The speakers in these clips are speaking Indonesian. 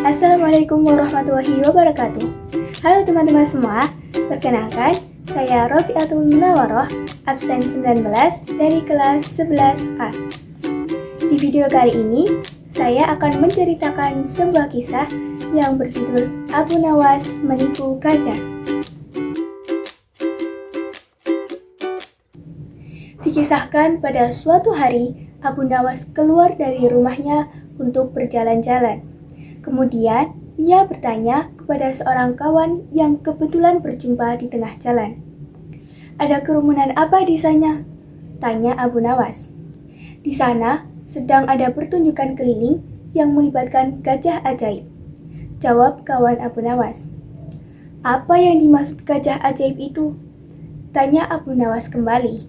Assalamualaikum warahmatullahi wabarakatuh. Halo teman-teman semua, perkenalkan saya Rofiatul Munawaroh, absen 19 dari kelas 11A. Di video kali ini, saya akan menceritakan sebuah kisah yang berjudul Abu Nawas Menipu Gajah. Dikisahkan pada suatu hari, Abu Nawas keluar dari rumahnya untuk berjalan-jalan. Kemudian, ia bertanya kepada seorang kawan yang kebetulan berjumpa di tengah jalan. "Ada kerumunan apa di sana?" tanya Abu Nawas. "Di sana sedang ada pertunjukan keliling yang melibatkan gajah ajaib," jawab kawan Abu Nawas. "Apa yang dimaksud gajah ajaib itu?" tanya Abu Nawas kembali.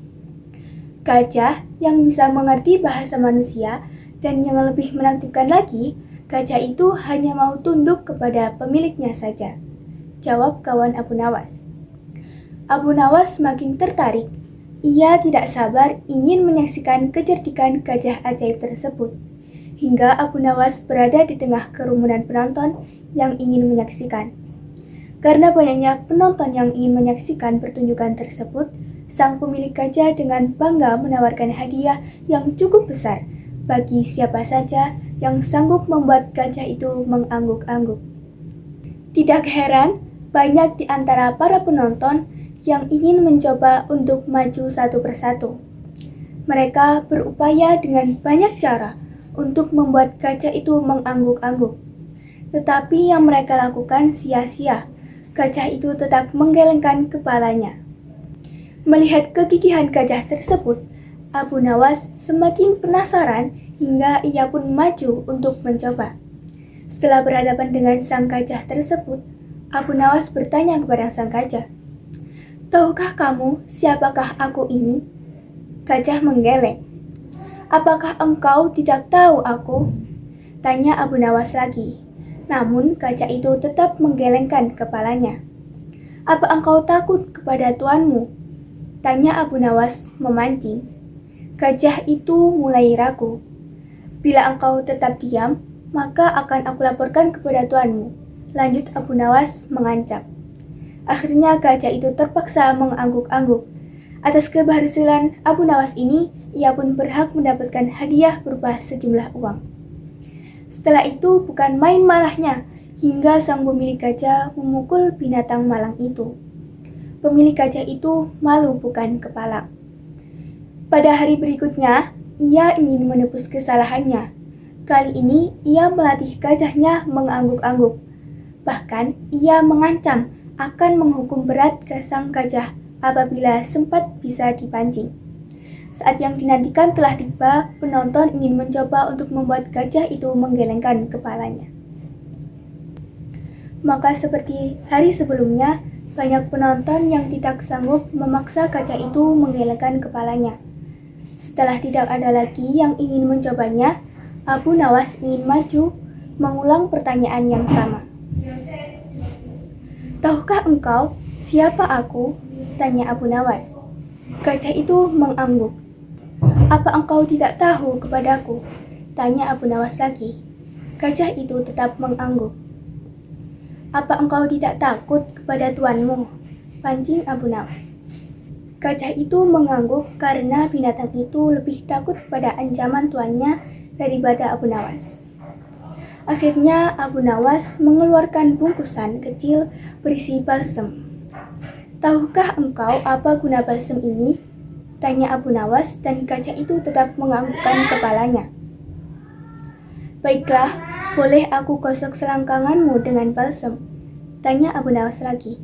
"Gajah yang bisa mengerti bahasa manusia, dan yang lebih menakjubkan lagi, gajah itu hanya mau tunduk kepada pemiliknya saja," jawab kawan Abu Nawas. Abu Nawas makin tertarik. Ia tidak sabar ingin menyaksikan kecerdikan gajah ajaib tersebut. Hingga Abu Nawas berada di tengah kerumunan penonton yang ingin menyaksikan. Karena banyaknya penonton yang ingin menyaksikan pertunjukan tersebut, sang pemilik gajah dengan bangga menawarkan hadiah yang cukup besar bagi siapa saja yang sanggup membuat gajah itu mengangguk-angguk. Tidak heran, banyak di antara para penonton yang ingin mencoba untuk maju satu persatu. Mereka berupaya dengan banyak cara untuk membuat gajah itu mengangguk-angguk. Tetapi yang mereka lakukan sia-sia. Gajah itu tetap menggelengkan kepalanya. Melihat kegigihan gajah tersebut, Abu Nawas semakin penasaran hingga ia pun maju untuk mencoba. Setelah berhadapan dengan sang gajah tersebut, Abu Nawas bertanya kepada sang gajah, "Tahukah kamu siapakah aku ini?" Gajah menggeleng. "Apakah engkau tidak tahu aku?" tanya Abu Nawas lagi. Namun gajah itu tetap menggelengkan kepalanya. "Apa engkau takut kepada tuanmu?" tanya Abu Nawas memancing. Gajah itu mulai ragu. "Bila engkau tetap diam, maka akan aku laporkan kepada tuanmu," lanjut Abu Nawas mengancam. Akhirnya gajah itu terpaksa mengangguk-angguk. Atas keberhasilan Abu Nawas ini, ia pun berhak mendapatkan hadiah berupa sejumlah uang. Setelah itu bukan main malahnya, hingga sang pemilik gajah memukul binatang malang itu. Pemilik gajah itu malu bukan kepala. Pada hari berikutnya, ia ingin menebus kesalahannya. Kali ini, ia melatih gajahnya mengangguk-angguk. Bahkan, ia mengancam akan menghukum berat ke sang gajah apabila sempat bisa dipancing. Saat yang dinantikan telah tiba, penonton ingin mencoba untuk membuat gajah itu menggelengkan kepalanya. Maka seperti hari sebelumnya, banyak penonton yang tidak sanggup memaksa gajah itu menggelengkan kepalanya. Setelah tidak ada lagi yang ingin mencobanya, Abu Nawas ingin maju, mengulang pertanyaan yang sama. "Tahukah engkau siapa aku?" tanya Abu Nawas. Gajah itu mengangguk. "Apa engkau tidak tahu kepadaku?" tanya Abu Nawas lagi. Gajah itu tetap mengangguk. "Apa engkau tidak takut kepada tuanmu?" pancing Abu Nawas. Gajah itu mengangguk karena binatang itu lebih takut pada ancaman tuannya daripada Abu Nawas. Akhirnya Abu Nawas mengeluarkan bungkusan kecil berisi balsem. "Tahukah engkau apa guna balsem ini?" tanya Abu Nawas, dan gajah itu tetap menganggukkan kepalanya. "Baiklah, boleh aku gosok selangkanganmu dengan balsem?" tanya Abu Nawas lagi.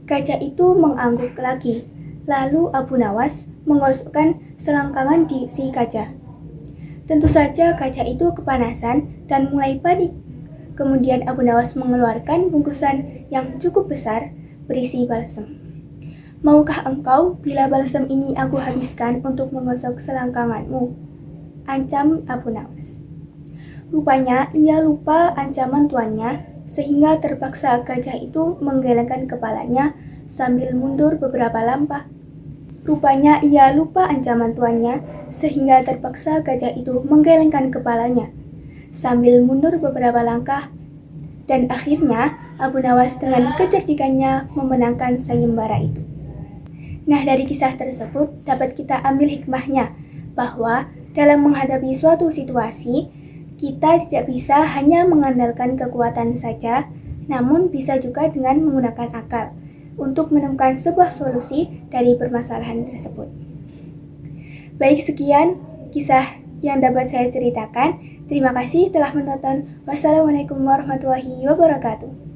Gajah itu mengangguk lagi. Lalu Abu Nawas menggosokkan selangkangan di si gajah. Tentu saja gajah itu kepanasan dan mulai panik. Kemudian Abu Nawas mengeluarkan bungkusan yang cukup besar berisi balsem. "Maukah engkau bila balsem ini aku habiskan untuk menggosok selangkanganmu?" ancam Abu Nawas. Rupanya ia lupa ancaman tuannya, sehingga terpaksa gajah itu menggelengkan kepalanya sambil mundur beberapa langkah. Rupanya ia lupa ancaman tuannya, sehingga terpaksa gajah itu menggelengkan kepalanya. Sambil mundur beberapa langkah, Dan akhirnya, Abu Nawas dengan kecerdikannya memenangkan sayembara itu. Nah, dari kisah tersebut dapat kita ambil hikmahnya bahwa dalam menghadapi suatu situasi, kita tidak bisa hanya mengandalkan kekuatan saja, namun bisa juga dengan menggunakan akal untuk menemukan sebuah solusi dari permasalahan tersebut. Baik, sekian kisah yang dapat saya ceritakan. Terima kasih telah menonton. Wassalamualaikum warahmatullahi wabarakatuh.